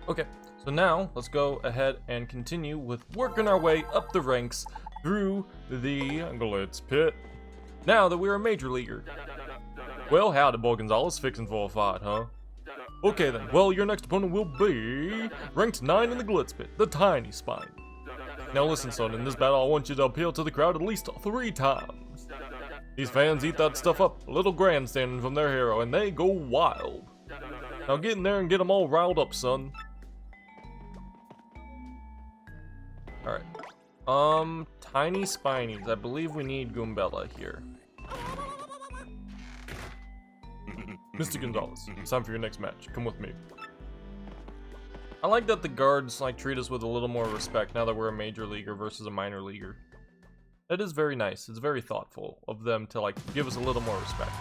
Okay, so now let's go ahead and continue with working our way up the ranks through the Glitz Pit. Now that we're a major leaguer. Well, howdy, boy Gonzalez, fixing for a fight, huh? Okay then, well, your next opponent will be ranked 9 in the Glitz Pit, the Tiny Spine. Now listen, son, in this battle I want you to appeal to the crowd at least 3 times. These fans eat that stuff up, a little grandstanding from their hero, and they go wild. Now get in there and get them all riled up, son. Alright. Tiny Spinies. I believe we need Goombella here. Mr. Gonzalez, it's time for your next match. Come with me. I like that the guards treat us with a little more respect now that we're a major leaguer versus a minor leaguer. That is very nice. It's very thoughtful of them to give us a little more respect.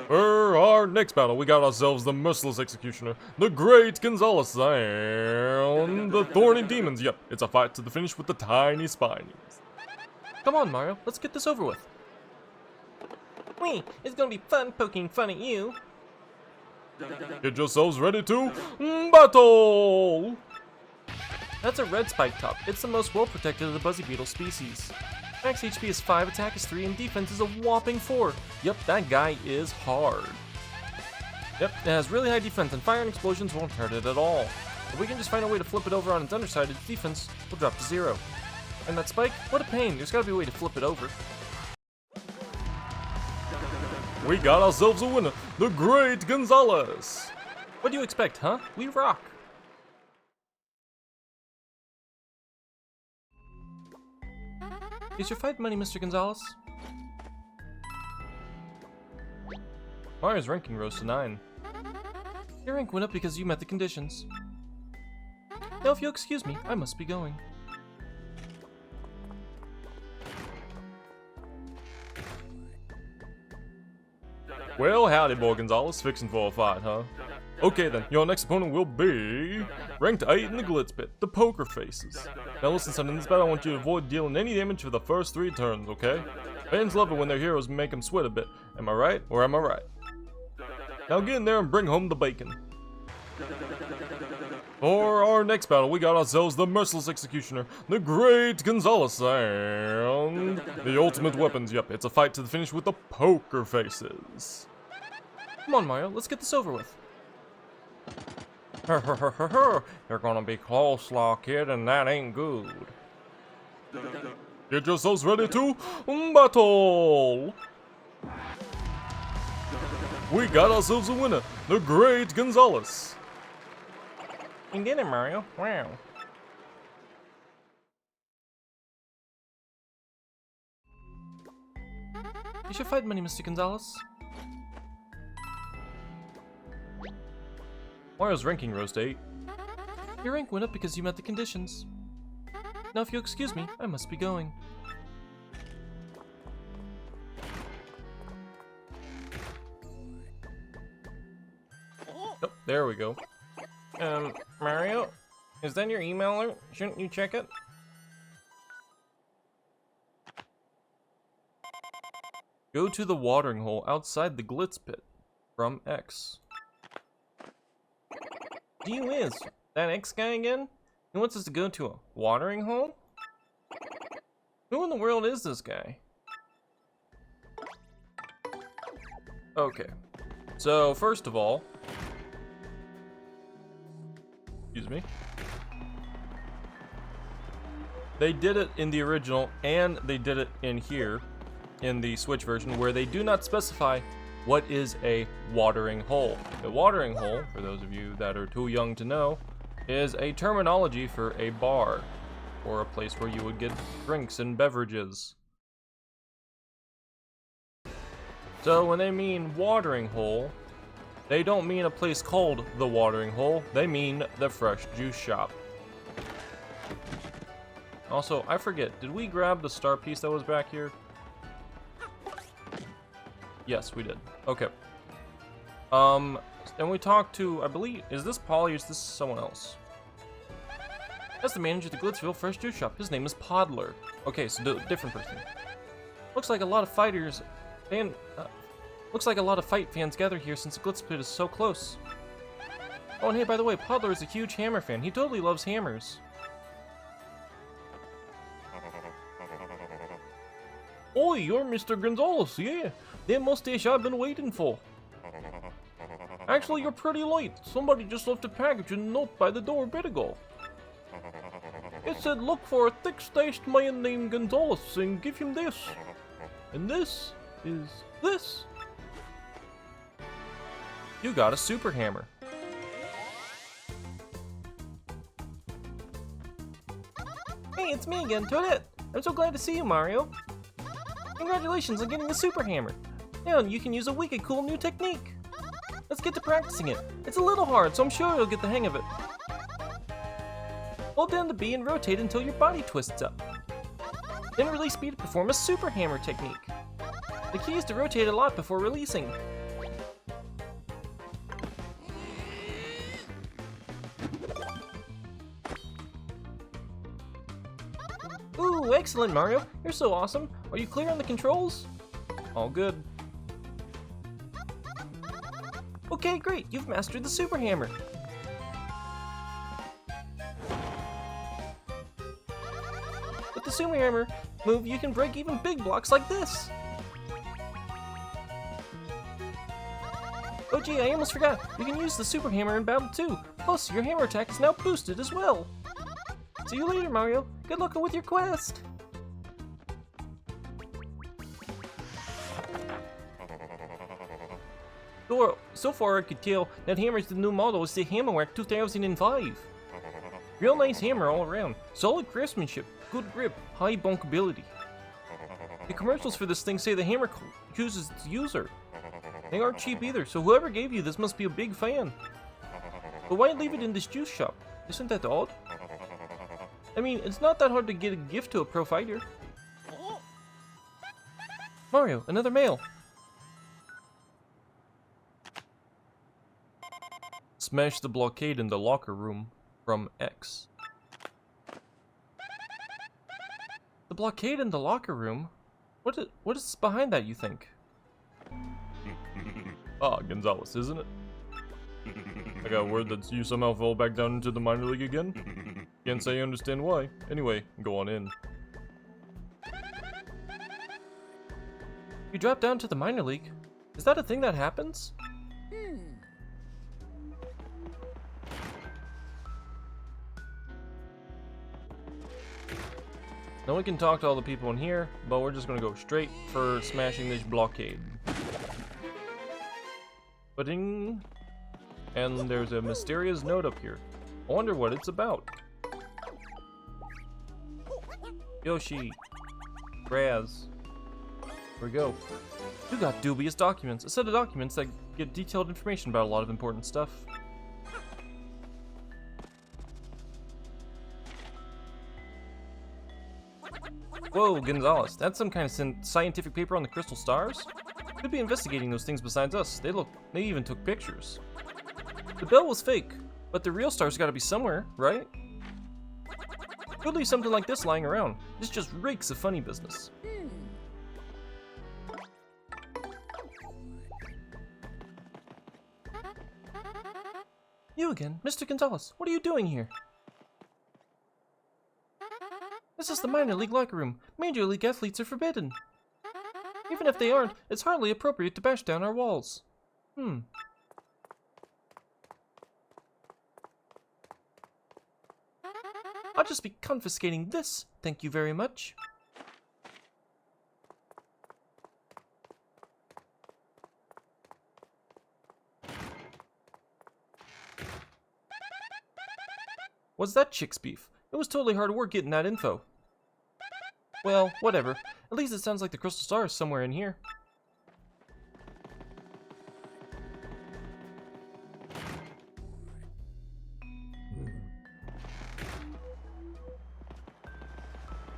For our next battle, we got ourselves the Merciless Executioner, the Great Gonzalez, and the Thorny Demons. Yep, it's a fight to the finish with the Tiny Spinies. Come on, Mario, let's get this over with. Wait, it's gonna be fun poking fun at you. Get yourselves ready to battle! That's a red spike top. It's the most well protected of the Buzzy Beetle species. Max HP is 5, attack is 3, and defense is a whopping 4. Yep, that guy is hard. Yep, it has really high defense, and fire and explosions won't hurt it at all. If we can just find a way to flip it over on its underside, its defense will drop to 0. And that spike, what a pain. There's gotta be a way to flip it over. We got ourselves a winner, the Great Gonzalez. What do you expect, huh? We rock. Is your fight money, Mr. Gonzalez? Mario's ranking rose to 9. Your rank went up because you met the conditions. Now, if you'll excuse me, I must be going. Well, howdy, boy Gonzalez, fixing for a fight, huh? Okay then, your next opponent will be ranked 8 in the Glitz Pit, the Poker Faces. Now listen, son, in this battle I want you to avoid dealing any damage for the first 3 turns, okay? Fans love it when their heroes make them sweat a bit. Am I right, or am I right? Now get in there and bring home the bacon. For our next battle, we got ourselves the Merciless Executioner, the Great Gonzalez, and the Ultimate Weapons. Yep, it's a fight to the finish with the Poker Faces. Come on, Mario, let's get this over with. You're gonna be coleslaw, kid, and that ain't good. Get yourselves ready to battle! We got ourselves a winner, the Great Gonzalez. You get it, Mario. Wow. You should fight money, Mr. Gonzalez. Mario's ranking rose to 8. Your rank went up because you met the conditions. Now, if you'll excuse me, I must be going. Oh, there we go. Mario? Is that your emailer? Shouldn't you check it? Go to the watering hole outside the Glitz Pit. From X. Gee whiz, that X guy again? He wants us to go to a watering hole? Who in the world is this guy? Okay. So, first of all... Excuse me. They did it in the original, and they did it in here, in the Switch version, where they do not specify what is a watering hole. A watering hole, for those of you that are too young to know, is a terminology for a bar, or a place where you would get drinks and beverages. So when they mean watering hole, they don't mean a place called the watering hole, they mean the fresh juice shop. Also, I forget, did we grab the star piece that was back here? Yes, we did. Okay. And we talked to, I believe, is this Polly or is this someone else? That's the manager of the Glitzville Fresh Juice Shop. His name is Podler. Okay, so different person. Looks like a lot of fighters and Looks like a lot of fight fans gather here since the Glitz Pit is so close. Oh, and hey, by the way, Podler is a huge Hammer fan. He totally loves hammers. Oi, you're Mr. Gonzalez, yeah. That mustache I've been waiting for. Actually, you're pretty late. Somebody just left a package and a note by the door a bit ago. It said, look for a thick-stached man named Gonzalez and give him this. And this is this. You got a super hammer. Hey, it's me again, Toadette. I'm so glad to see you, Mario. Congratulations on getting the super hammer. Now you can use a wicked cool new technique. Let's get to practicing it. It's a little hard, so I'm sure you'll get the hang of it. Hold down the B and rotate until your body twists up. Then release B to perform a super hammer technique. The key is to rotate a lot before releasing. Ooh, excellent, Mario. You're so awesome. Are you clear on the controls? All good. Okay, great. You've mastered the super hammer. With the super hammer move, you can break even big blocks like this. Oh gee, I almost forgot. You can use the super hammer in battle too. Plus, your hammer attack is now boosted as well. See you later, Mario. Good luck with your quest. So far I could tell that hammer is the new model is the Hammerwhack 2005. Real nice hammer all around. Solid craftsmanship, good grip, high bunkability. The commercials for this thing say the hammer chooses its user. They aren't cheap either, so whoever gave you this must be a big fan. But why leave it in this juice shop? Isn't that odd? I mean, it's not that hard to get a gift to a pro fighter. Mario, another mail. Smash the blockade in the locker room from X. The blockade in the locker room? What is behind that, you think? Ah, Gonzalez, isn't it? I got word that you somehow fell back down into the minor league again. Can't say I understand why. Anyway, go on in. You dropped down to the minor league? Is that a thing that happens? Now we can talk to all the people in here, but we're just gonna go straight for smashing this blockade. Ba-ding! And there's a mysterious note up here. I wonder what it's about. Yoshi. Raz. Here we go. You got dubious documents. A set of documents that get detailed information about a lot of important stuff. Whoa, Gonzalez, that's some kind of scientific paper on the crystal stars? Could be investigating those things besides us. They even took pictures. The bell was fake, but the real stars gotta be somewhere, right? Could leave something like this lying around. This just reeks of funny business. You again, Mr. Gonzalez, what are you doing here? This is the minor league locker room. Major league athletes are forbidden. Even if they aren't, it's hardly appropriate to bash down our walls. I'll just be confiscating this, thank you very much. What's that chick's beef? It was totally hard work getting that info. Well, whatever. At least it sounds like the crystal star is somewhere in here.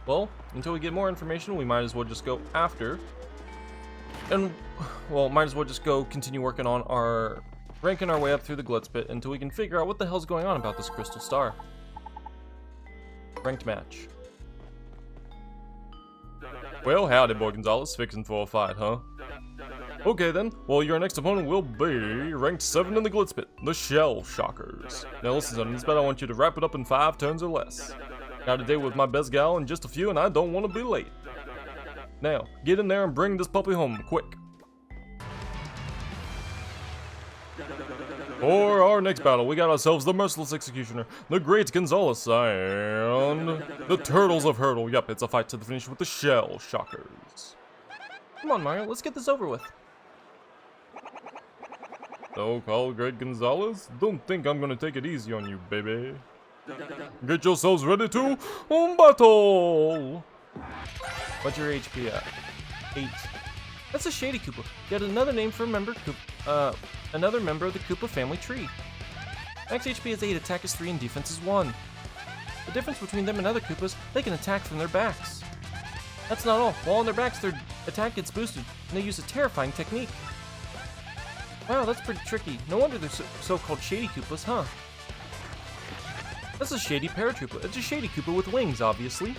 Well, until we get more information, we might as well just go after. And, well, might as well just go continue working on ranking our way up through the Glitz Pit until we can figure out what the hell's going on about this crystal star. Ranked match. Well, howdy, boy Gonzalez. Fixing for a fight, huh? Okay then, well your next opponent will be ranked 7 in the Glitz Pit, the Shell Shockers. Now listen son, in this battle I want you to wrap it up in 5 turns or less. Got a date with my best gal in just a few and I don't want to be late. Now, get in there and bring this puppy home, quick. For our next battle, we got ourselves the Merciless Executioner, the Great Gonzalez, and the Turtles of Hurdle. Yup, it's a fight to the finish with the Shell Shockers. Come on, Mario, let's get this over with. So-called Great Gonzalez? Don't think I'm gonna take it easy on you, baby. Get yourselves ready to battle! What's your HP at? 8. That's a Shady Koopa. Yet another name for another member of the Koopa family tree. Max HP is 8, attack is 3, and defense is 1. The difference between them and other Koopas, they can attack from their backs. That's not all. While on their backs, their attack gets boosted, and they use a terrifying technique. Wow, that's pretty tricky. No wonder they're so-called Shady Koopas, huh? That's a Shady Paratroopa. It's a Shady Koopa with wings, obviously.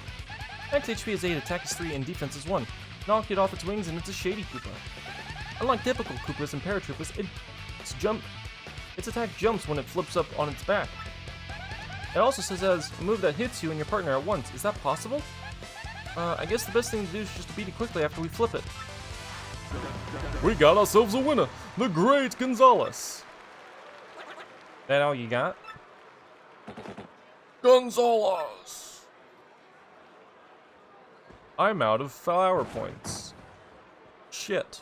Max HP is 8, attack is 3, and defense is 1. Knock it off its wings and it's a Shady Koopa. Unlike typical Koopas and Paratroopers, its attack jumps when it flips up on its back. It also says as a move that hits you and your partner at once. Is that possible? I guess the best thing to do is just to beat it quickly after we flip it. We got ourselves a winner, the Great Gonzalez. That all you got? Gonzalez! I'm out of flower points. Shit.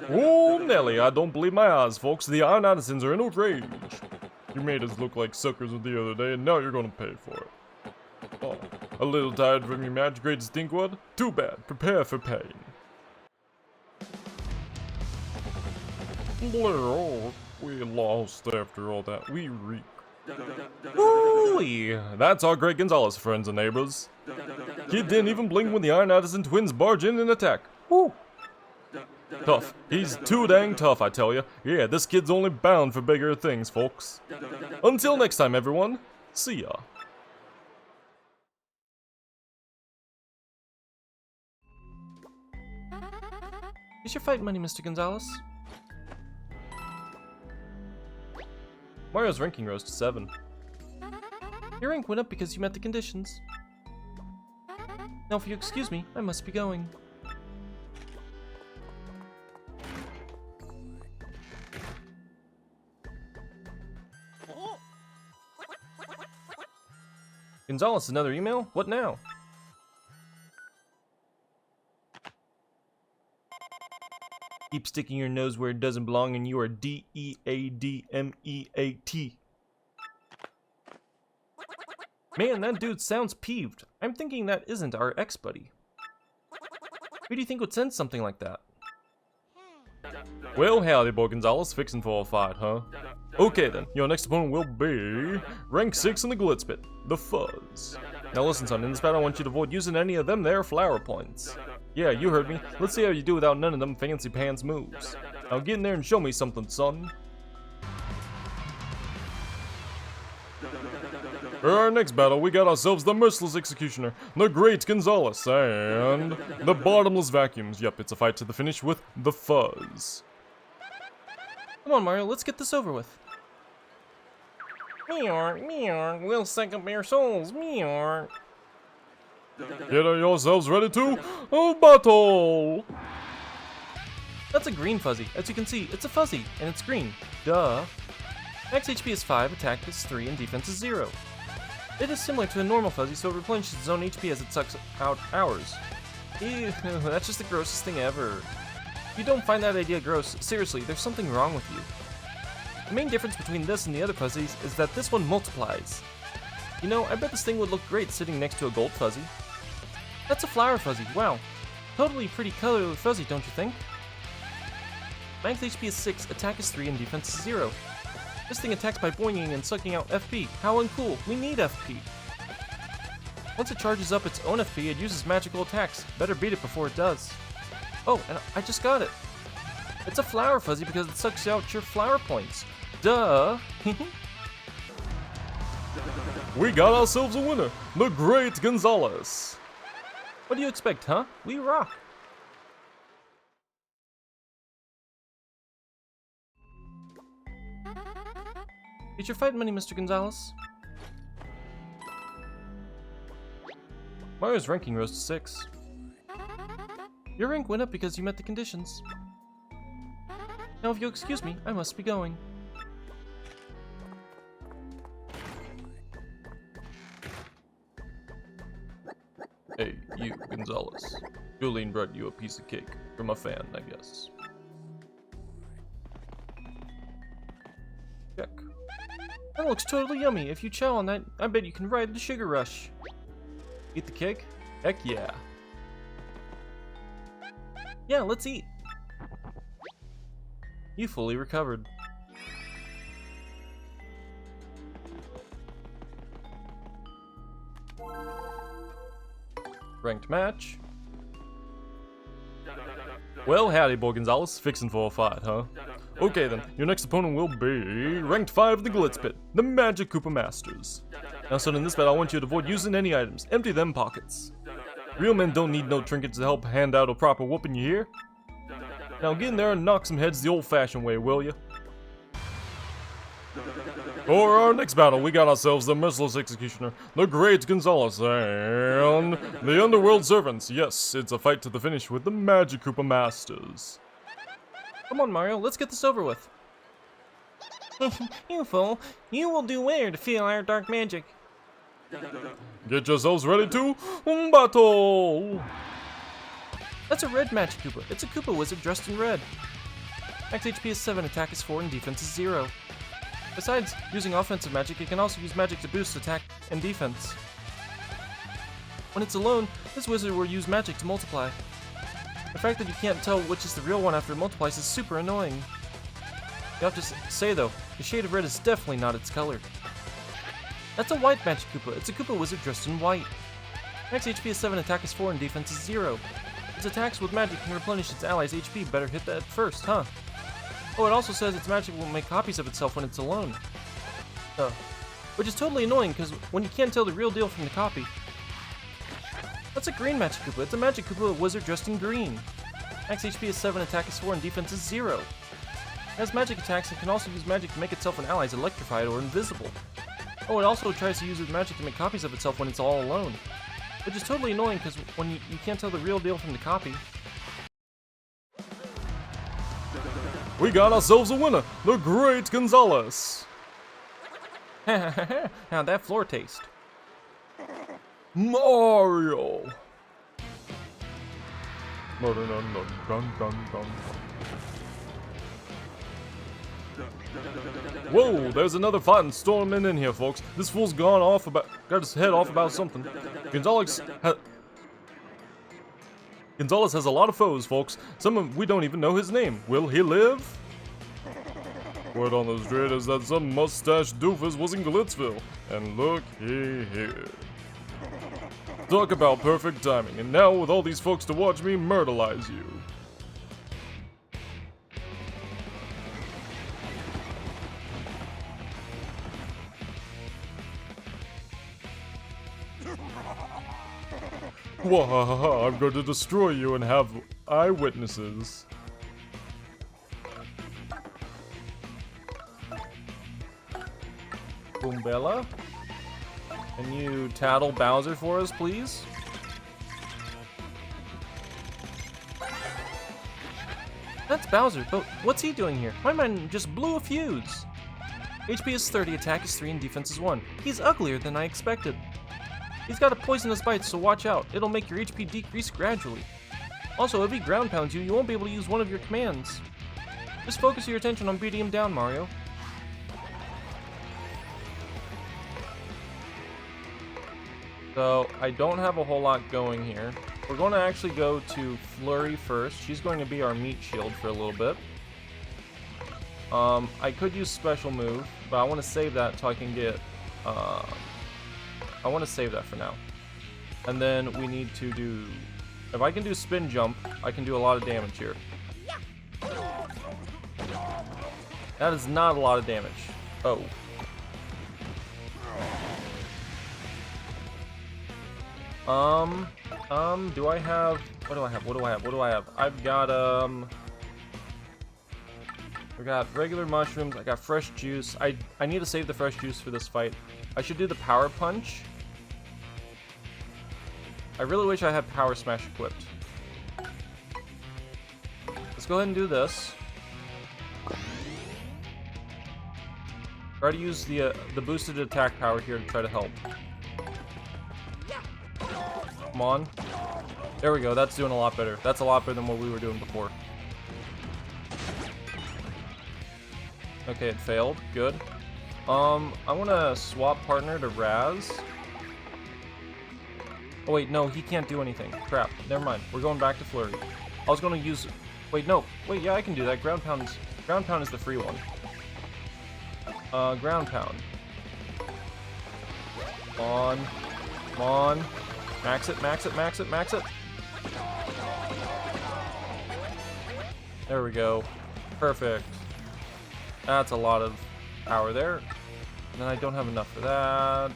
Oh, Nelly, I don't believe my eyes, folks. The Iron Addisons are in a rage. You made us look like suckers the other day, and now you're gonna pay for it. Oh, a little tired from your match, Great Stinkwad? Too bad. Prepare for pain. We lost after all that. We reek. Ooh, that's our Great Gonzalez, friends and neighbors. Kid didn't even blink when the Iron Addison twins barge in and attack. Woo! Tough. He's too dang tough, I tell ya. Yeah, this kid's only bound for bigger things, folks. Until next time, everyone. See ya. Here's your fight money, Mr. Gonzalez. Mario's ranking rose to 7. Your rank went up because you met the conditions. Now if you excuse me, I must be going. Gonzalez, another email? What now? Keep sticking your nose where it doesn't belong and you are DEADMEAT. Man, that dude sounds peeved. I'm thinking that isn't our ex-buddy. Who do you think would send something like that? Well, howdy, boy Gonzalez. Fixin' for a fight, huh? Okay then, your next opponent will be rank 6 in the Glitz Pit, the Fuzz. Now listen son, in this battle I want you to avoid using any of them there flower points. Yeah, you heard me. Let's see how you do without none of them fancy pants moves. Now get in there and show me something, son. For our next battle, we got ourselves the Merciless Executioner, the Great Gonzalez, and the Bottomless Vacuums. Yep, it's a fight to the finish with the Fuzz. Come on, Mario, let's get this over with. Meow, we'll sync up your souls, meow. Get yourselves ready to battle! That's a green fuzzy. As you can see, it's a fuzzy, and it's green. Duh. Max HP is 5, attack is 3, and defense is 0. It is similar to a normal fuzzy, so it replenishes its own HP as it sucks out ours. Ew, that's just the grossest thing ever. If you don't find that idea gross, seriously, there's something wrong with you. The main difference between this and the other fuzzies is that this one multiplies. You know, I bet this thing would look great sitting next to a gold fuzzy. That's a flower fuzzy, wow. Totally pretty colorful fuzzy, don't you think? Max HP is 6, attack is 3, and defense is 0. This thing attacks by boinging and sucking out FP. How uncool, we need FP. Once it charges up its own FP, it uses magical attacks. Better beat it before it does. Oh, and I just got it. It's a flower fuzzy because it sucks out your flower points. Duh. We got ourselves a winner, the Great Gonzalez. What do you expect, huh? We rock. Get your fight money, Mr. Gonzalez. Mario's ranking rose to 6. Your rank went up because you met the conditions. Now, if you'll excuse me, I must be going. Hey, you, Gonzalez. Julian brought you a piece of cake. From a fan, I guess. Check. That looks totally yummy. If you chow on that, I bet you can ride the sugar rush. Eat the cake? Heck yeah. Yeah, let's eat. You fully recovered. Ranked match. Well, howdy, boy Gonzalez. Fixin' for a fight, huh? Okay then, your next opponent will be ranked 5 of the Glitz Pit, the Magic Koopa Masters. Now son, in this battle I want you to avoid using any items, empty them pockets. Real men don't need no trinkets to help hand out a proper whooping, you hear? Now get in there and knock some heads the old-fashioned way, will ya? For our next battle, we got ourselves the Merciless Executioner, the Great Gonzalez, and the Underworld Servants. Yes, it's a fight to the finish with the Magic Koopa Masters. Come on, Mario, let's get this over with. You fool, you will do well to feel our dark magic. Get yourselves ready to battle! That's a red Magic Koopa. It's a Koopa wizard dressed in red. Max HP is 7, attack is 4, and defense is 0. Besides using offensive magic, it can also use magic to boost attack and defense. When it's alone, this wizard will use magic to multiply. The fact that you can't tell which is the real one after it multiplies is super annoying. You have to say though, the shade of red is definitely not its color. That's a white Magic Koopa. It's a Koopa wizard dressed in white. Max HP is 7, attack is 4, and defense is 0. Its attacks with magic can replenish its allies' HP. Better hit that first, huh? Oh, it also says its magic will make copies of itself when it's alone. Which is totally annoying, because when you can't tell the real deal from the copy. That's a green Magic Koopa. It's a Magic Koopa wizard dressed in green. Max HP is 7, attack is 4, and defense is 0. It has magic attacks and can also use magic to make itself and allies electrified or invisible. Oh, it also tries to use its magic to make copies of itself when it's all alone. Which is totally annoying, because when you can't tell the real deal from the copy. We got ourselves a winner, the Great Gonzalez. How'd that floor taste? Mario. Whoa, there's another fighting storming in here, folks. This fool's got his head off about something. Gonzalez has a lot of foes, folks. Some of we don't even know his name. Will he live? Word on the street is that some mustache doofus was in Glitzville. And look here. Talk about perfect timing. And now with all these folks to watch me murderize you. Wahaha, I'm going to destroy you and have eyewitnesses. Boombella? Can you tattle Bowser for us, please? That's Bowser, but what's he doing here? My mind just blew a fuse. HP is 30, attack is 3, and defense is 1. He's uglier than I expected. He's got a poisonous bite, so watch out. It'll make your HP decrease gradually. Also, if he ground pounds you, you won't be able to use one of your commands. Just focus your attention on beating him down, Mario. So, I don't have a whole lot going here. We're going to actually go to Flurry first. She's going to be our meat shield for a little bit. I could use special move, but I want to save that so I can get... I want to save that for now. And then we need to do... If I can do spin jump, I can do a lot of damage here. That is not a lot of damage. Oh. Do I have... What do I have? I've got, We got regular mushrooms. I got fresh juice. I need to save the fresh juice for this fight. I should do the power punch. I really wish I had power smash equipped. Let's go ahead and do this. Try to use the boosted attack power here to try to help. Come on. There we go. That's doing a lot better. That's a lot better than what we were doing before. Okay, it failed. Good. I want to swap partner to Raz. Oh wait, no, he can't do anything. Crap. Never mind. We're going back to Flurry. I was going to use... Wait, no. Wait, yeah, I can do that. Ground Pound is the free one. Ground Pound. Come on. Come on. Max it, max it, max it, max it. There we go. Perfect. That's a lot of power there. And then I don't have enough for that.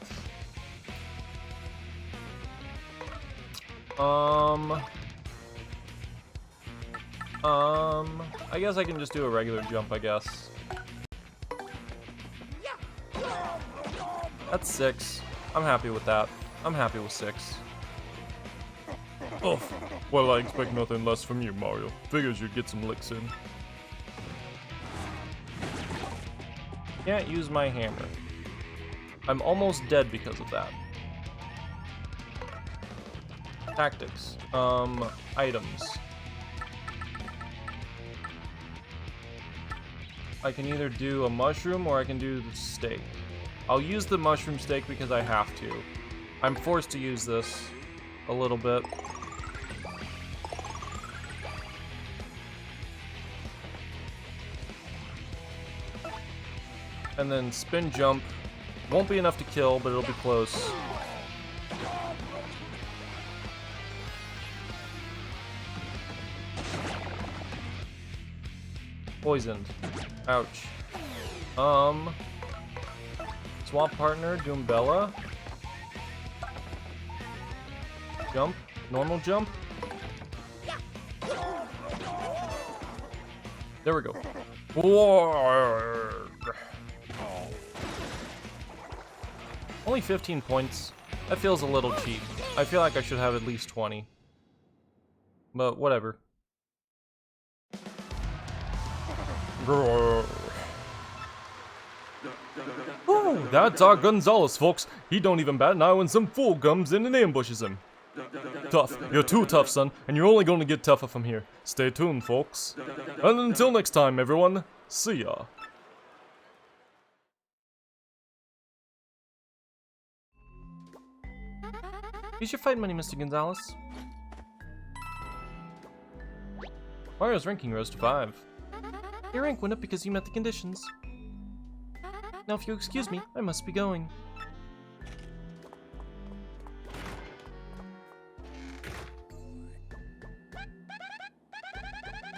I guess I can just do a regular jump, I guess. That's 6. I'm happy with that. I'm happy with 6. Oh, well, I expect nothing less from you, Mario. Figures you'd get some licks in. Can't use my hammer. I'm almost dead because of that. Tactics. Items. I can either do a mushroom or I can do the steak. I'll use the mushroom steak because I have to. I'm forced to use this a little bit. And then spin jump. Won't be enough to kill, but it'll be close. Poisoned. Ouch. Swap partner, Doombella. Jump. Normal jump. There we go. Only 15 points. That feels a little cheap. I feel like I should have at least 20. But whatever. Oh, that's our Gonzalez, folks. He don't even bat an eye when some fool comes in and ambushes him. Tough. You're too tough, son, and you're only going to get tougher from here. Stay tuned, folks. And until next time, everyone, see ya. Here's your fight money, Mr. Gonzalez. Mario's ranking rose to 5. Your rank went up because you met the conditions. Now, if you'll excuse me, I must be going.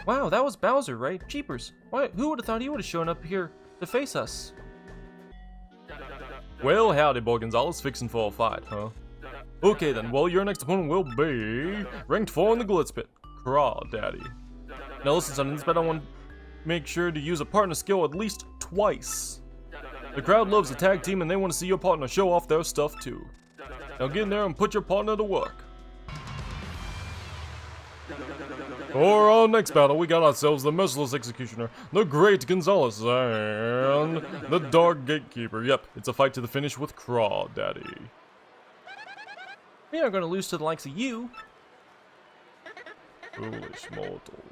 Wow, that was Bowser, right? Jeepers. Why, who would have thought he would have shown up here to face us? Well, howdy, boy Gonzalez. Fixin' for a fight, huh? Okay then, well, your next opponent will be ranked 4 in the Glitz Pit, Craw Daddy. Now listen, son, in this bet I want to make sure to use a partner skill at least twice. The crowd loves a tag team and they want to see your partner show off their stuff too. Now get in there and put your partner to work. For our next battle, we got ourselves the Merciless Executioner, the Great Gonzalez, and the Dark Gatekeeper. Yep, it's a fight to the finish with Craw Daddy. We aren't going to lose to the likes of you. Foolish mortal,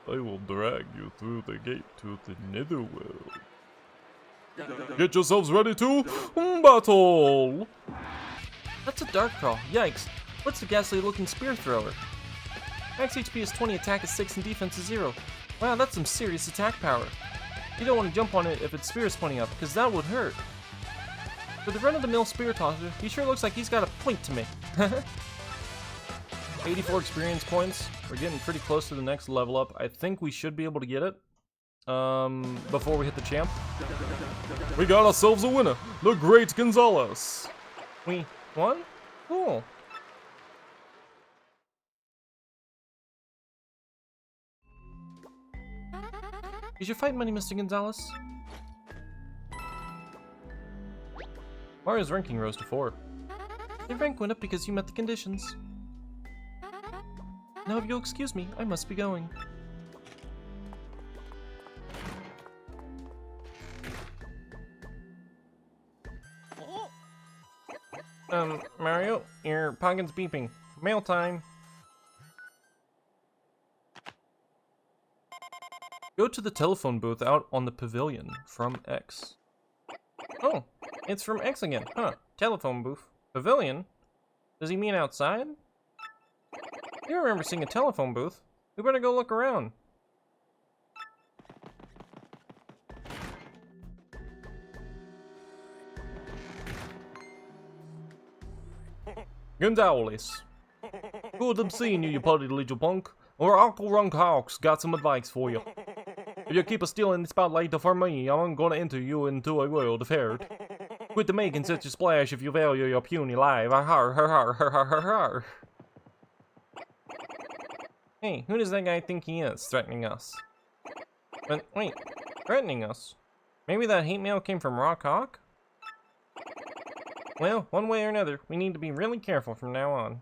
I will drag you through the gate to the netherworld. Get yourselves ready to battle! That's a Dark Crawl. Yikes. What's the ghastly looking spear thrower? Max HP is 20, attack is 6, and defense is 0. Wow, that's some serious attack power. You don't want to jump on it if its spear is pointing up, because that would hurt. For the run-of-the-mill spear tosser, he sure looks like he's got a point to me. 84 experience points. We're getting pretty close to the next level up. I think we should be able to get it. Before we hit the champ. We got ourselves a winner, the Great Gonzalez. We won? Cool. Is your fight money, Mr. Gonzalez? Mario's ranking rose to 4. Your rank went up because you met the conditions. Now if you'll excuse me, I must be going. Mario, your pocket's beeping. Mail time. Go to the telephone booth out on the pavilion from X. Oh, it's from X again, huh? Telephone booth. Pavilion? Does he mean outside? You remember seeing a telephone booth? We better go look around. Gonzales. Good seeing you, you putty little punk. Our Uncle Runk Hawks got some advice for you. If you keep stealing the spotlight for me, I'm gonna enter you into a world of hurt. Quit making such a splash if you value your puny life. Har har har har har har. Hey, who does that guy think he is, threatening us? But wait, threatening us? Maybe that hate mail came from Rock Hawk? Well, one way or another, we need to be really careful from now on.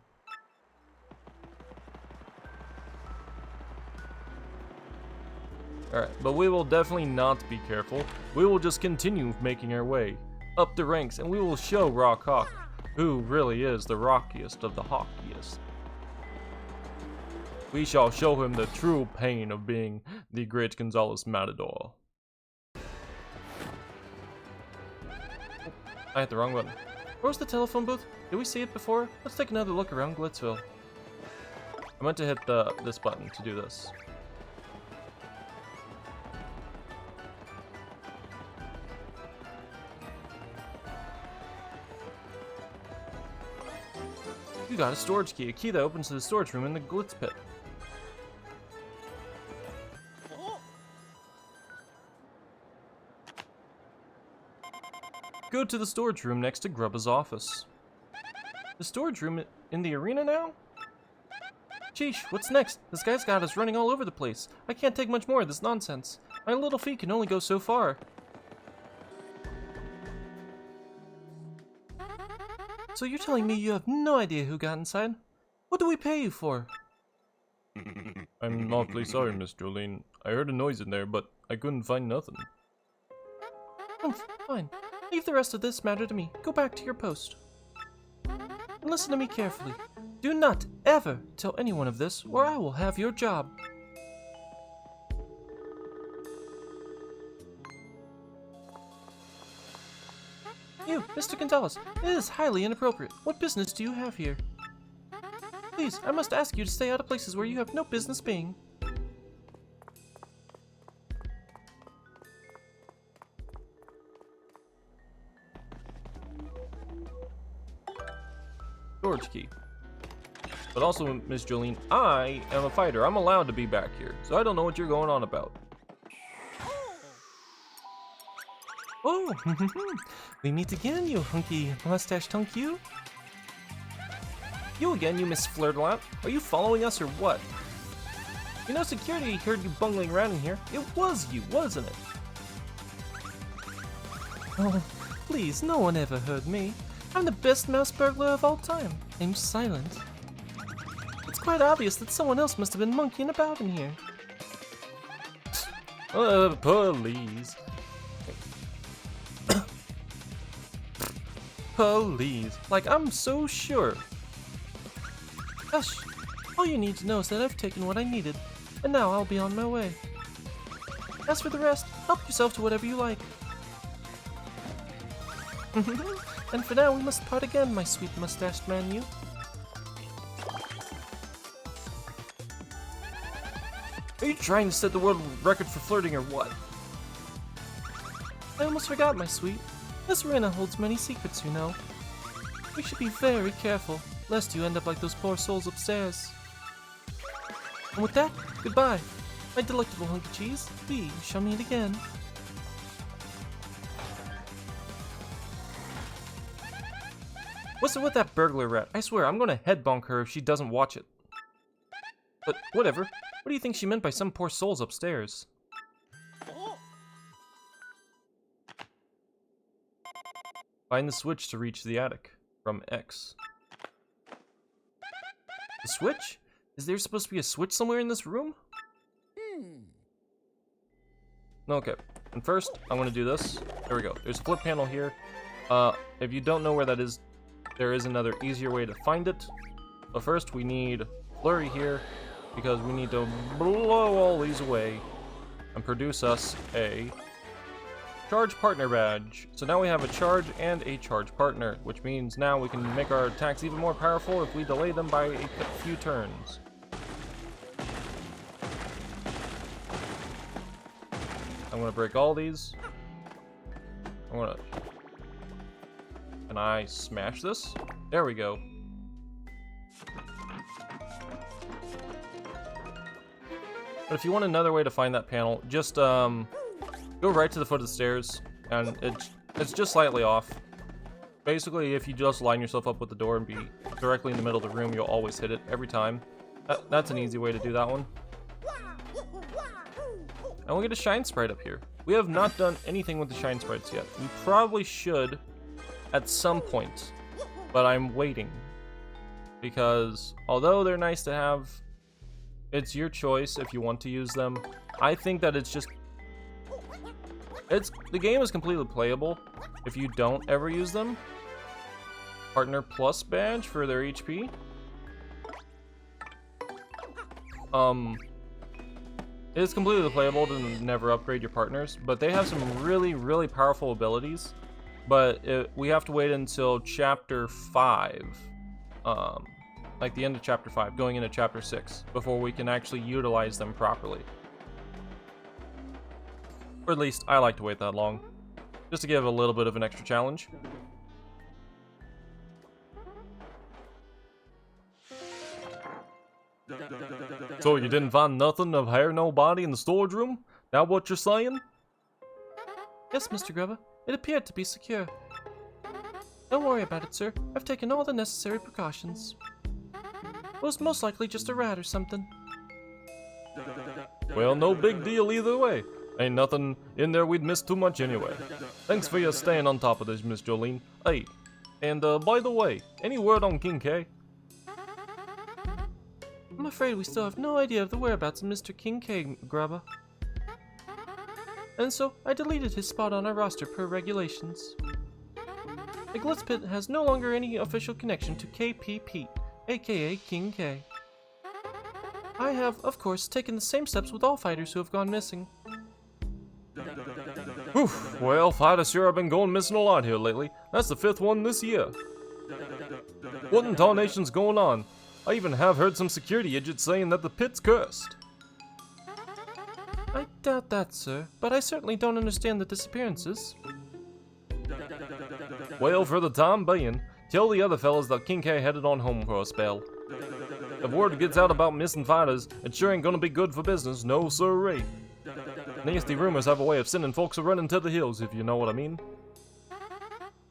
Alright, but we will definitely not be careful. We will just continue making our way up the ranks, and we will show Rock Hawk who really is the rockiest of the hawkiest. We shall show him the true pain of being the great Gonzales Matador. I hit the wrong button. Where's the telephone booth? Did we see it before? Let's take another look around Glitzville. I meant to hit this button to do this. You got a storage key, a key that opens to the storage room in the Glitz pit. Go to the storage room next to Grubba's office. The storage room in the arena now? Sheesh, what's next? This guy's got us running all over the place. I can't take much more of this nonsense. My little feet can only go so far. So you're telling me you have no idea who got inside? What do we pay you for? I'm awfully sorry, Miss Jolene. I heard a noise in there, but I couldn't find nothing. Fine. Leave the rest of this matter to me. Go back to your post. And listen to me carefully. Do not ever tell anyone of this, or I will have your job. You, Mr. Gonzalez, it is highly inappropriate. What business do you have here? Please, I must ask you to stay out of places where you have no business being. Storage key. But also, Miss Jolene, I am a fighter. I'm allowed to be back here, so I don't know what you're going on about. Oh, we meet again, you hunky mustached hunk you. You again, you Miss Flirtlap. Are you following us or what? You know, security heard you bungling around in here. It was you, wasn't it? Oh, please, no one ever heard me. I'm the best mouse burglar of all time. I'm silent. It's quite obvious that someone else must have been monkeying about in here. Police. Please. Like, I'm so sure. Hush. All you need to know is that I've taken what I needed, and now I'll be on my way. As for the rest, help yourself to whatever you like. And for now, we must part again, my sweet mustached man, you. Are you trying to set the world record for flirting or what? I almost forgot, my sweet. This arena holds many secrets, you know. We should be very careful, lest you end up like those poor souls upstairs. And with that, goodbye, my delectable hunk of cheese. We shall meet again. What's it with that burglar rat? I swear, I'm gonna head bonk her if she doesn't watch it. But whatever. What do you think she meant by some poor souls upstairs? Find the switch to reach the attic from X. The switch? Is there supposed to be a switch somewhere in this room? Okay, and first I'm going to do this. There we go. There's a flip panel here. If you don't know where that is, there is another easier way to find it. But first we need Flurry here, because we need to blow all these away and produce us a charge partner badge. So now we have a charge and a charge partner, which means now we can make our attacks even more powerful if we delay them by a few turns. I'm gonna break all these. Can I smash this? There we go. But if you want another way to find that panel, just go right to the foot of the stairs, and it's just slightly off. Basically, if you just line yourself up with the door and be directly in the middle of the room, you'll always hit it every time. That's an easy way to do that one. And we'll get a shine sprite up here. We have not done anything with the shine sprites yet. We probably should at some point, but I'm waiting. Because although they're nice to have, it's your choice if you want to use them. I think that the game is completely playable if you don't ever use them. Partner plus badge for their HP. It's completely playable to never upgrade your partners, but they have some really, really powerful abilities. But we have to wait until Chapter 5, like the end of Chapter 5, going into Chapter 6, before we can actually utilize them properly. Or at least, I like to wait that long, just to give a little bit of an extra challenge. So you didn't find nothing of hair no body in the storage room? That what you're saying? Yes, Mr. Grubba. It appeared to be secure. Don't worry about it, sir. I've taken all the necessary precautions. It was most likely just a rat or something. Well, no big deal either way. Ain't nothing in there we'd miss too much anyway. Thanks for your staying on top of this, Miss Jolene. Hey, and by the way, any word on King K? I'm afraid we still have no idea of the whereabouts of Mr. King K, Grubba. And so, I deleted his spot on our roster per regulations. The Glitz Pit has no longer any official connection to KP Pete, aka King K. I have, of course, taken the same steps with all fighters who have gone missing. Oof, well, fighters sure have been going missing a lot here lately. That's the 5th one this year. What in tarnation's going on? I even have heard some security idiots saying that the pit's cursed. I doubt that, sir, but I certainly don't understand the disappearances. Well, for the time being, tell the other fellas that King K headed on home for a spell. If word gets out about missing fighters, it sure ain't gonna be good for business, no sirree. Nasty rumors have a way of sending folks a running to the hills, if you know what I mean.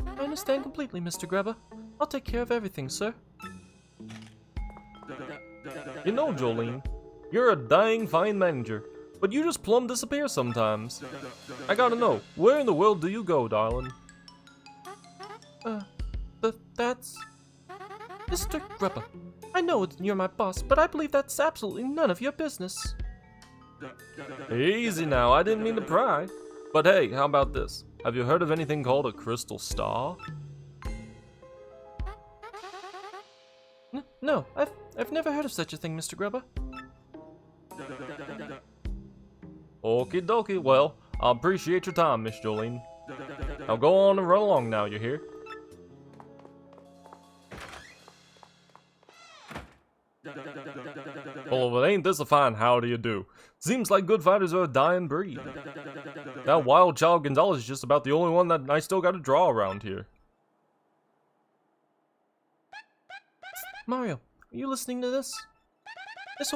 I understand completely, Mr. Grubba. I'll take care of everything, sir. You know, Jolene, you're a dang fine manager, but you just plumb disappear sometimes. I gotta know, where in the world do you go, darling? That's... Mr. Grubba, I know you're my boss, but I believe that's absolutely none of your business. Easy now, I didn't mean to pry. But hey, how about this? Have you heard of anything called a crystal star? No, I've never heard of such a thing, Mr. Grubba. Okie dokie, well, I appreciate your time, Miss Jolene. Now go on and run along now, you hear? Well, if it ain't this a fine how do you do? Seems like good fighters are a dying breed. That wild child Gonzalez is just about the only one that I still gotta draw around here. Mario, are you listening to this? This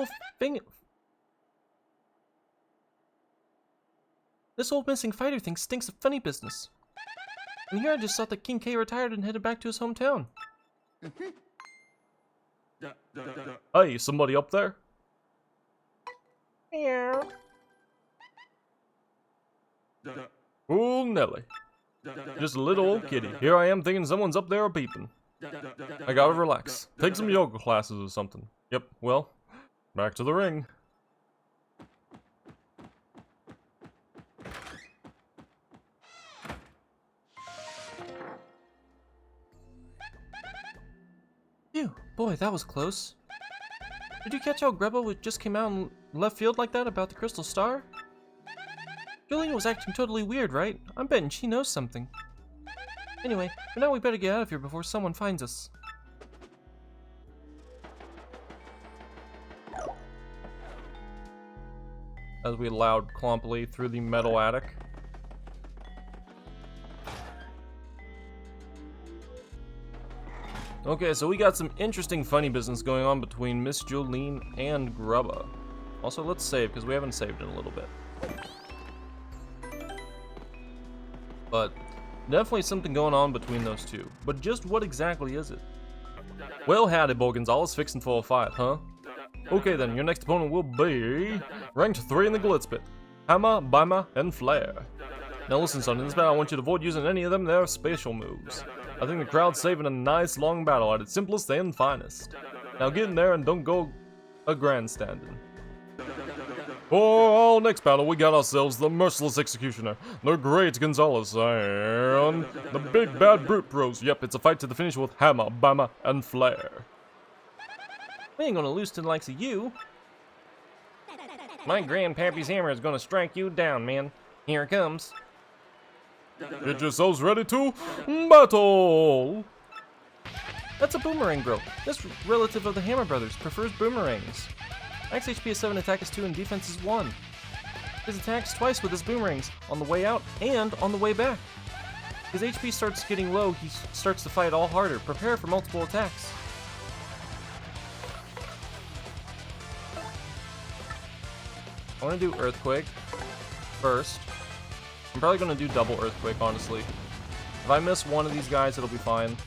whole missing fighter thing stinks of funny business. And here I just thought that King K retired and headed back to his hometown. Hey, somebody up there? Meow. Oh, Nelly. Just a little old kitty. Here I am thinking someone's up there peeping. I gotta relax. Take some yoga classes or something. Yep, well, back to the ring. Phew, boy, that was close. Did you catch how Grubba just came out in left field like that about the Crystal Star? Jolene was acting totally weird, right? I'm betting she knows something. Anyway, for now we better get out of here before someone finds us. As we loud clompily through the metal attic. Okay, so we got some interesting funny business going on between Miss Jolene and Grubba. Also, let's save, because we haven't saved in a little bit. But definitely something going on between those two. But just what exactly is it? Well, howdy, Bo Gonzalez, fixing for a fight, huh? Okay then, your next opponent will be ranked 3 in the Glitz Pit. Hammer, Bima, and Flare. Now listen, son, in this battle I want you to avoid using any of them their spatial moves. I think the crowd's saving a nice long battle at its simplest and finest. Now get in there and don't go a grandstanding. For our next battle, we got ourselves the Merciless Executioner, the Great Gonzalez, and the Big Bad Brute Bros. Yep, it's a fight to the finish with Hammer, Bima, and Flare. We ain't gonna lose to the likes of you. My grandpappy's hammer is gonna strike you down, man. Here it comes. Get yourselves ready to battle! That's a boomerang, bro. This relative of the Hammer Brothers prefers boomerangs. Max HP is 7, attack is 2, and defense is 1. His attacks twice with his boomerangs, on the way out and on the way back. His HP starts getting low, he starts to fight all harder. Prepare for multiple attacks. I want to do Earthquake first. I'm probably going to do double Earthquake, honestly. If I miss one of these guys, it'll be fine.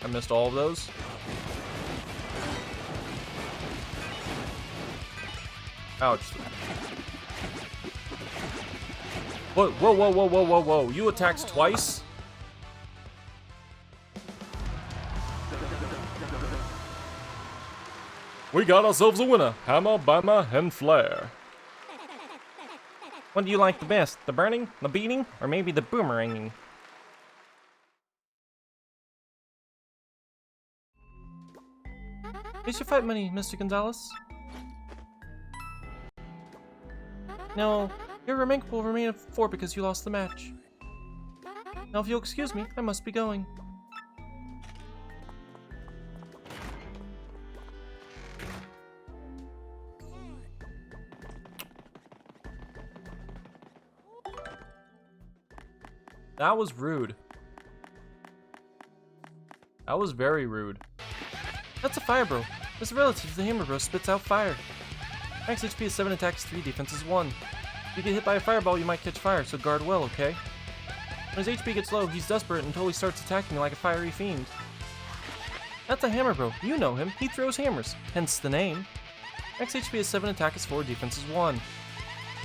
I missed all of those. Ouch. Whoa, whoa, whoa, whoa, whoa, whoa, whoa. You attacked twice? We got ourselves a winner. Hammer, Bima, and Flare. What do you like the best? The burning, the beating, or maybe the boomeranging? Here's your fight money, Mr. Gonzalez. No, your rank will remain at 4 because you lost the match. Now if you'll excuse me, I must be going. That was rude. That was very rude. That's a fire bro. This relative to the Hammer Bro spits out fire. Max HP is 7, attack is 3, defense is 1. If you get hit by a fireball, you might catch fire, so guard well, okay? When his HP gets low, he's desperate until he starts attacking like a fiery fiend. That's a Hammer Bro. You know him. He throws hammers, hence the name. Max HP is 7, attack is 4, defense is 1.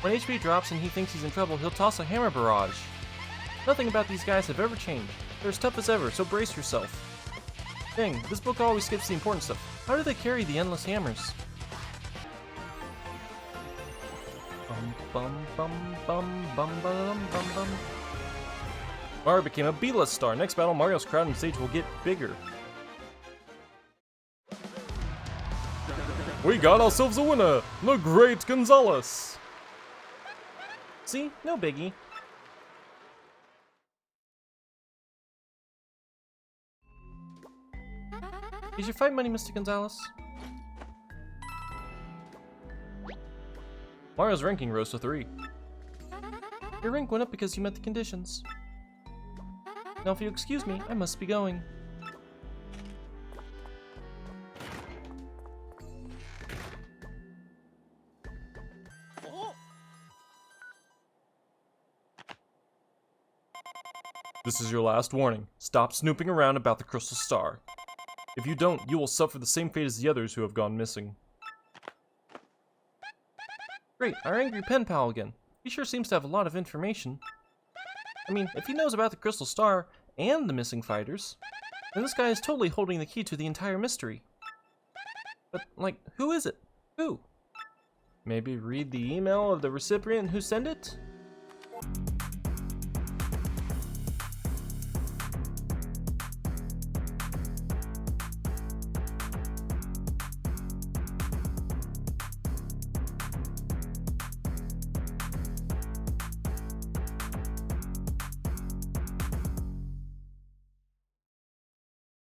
When HP drops and he thinks he's in trouble, he'll toss a hammer barrage. Nothing about these guys have ever changed. They're as tough as ever, so brace yourself. Dang, this book always skips the important stuff. How do they carry the endless hammers? Bum bum bum bum bum bum bum bum. Mario became a B-list star. Next battle, Mario's crowd and stage will get bigger. We got ourselves a winner, the Great Gonzalez. See? No biggie. Here's your fight money, Mr. Gonzalez. Mario's ranking rose to 3. Your rank went up because you met the conditions. Now if you excuse me, I must be going. This is your last warning. Stop snooping around about the Crystal Star. If you don't, you will suffer the same fate as the others who have gone missing. Great, our angry pen pal again. He sure seems to have a lot of information. I mean, if he knows about the Crystal Star and the missing fighters, then this guy is totally holding the key to the entire mystery. But, who is it? Who? Maybe read the email of the recipient who sent it?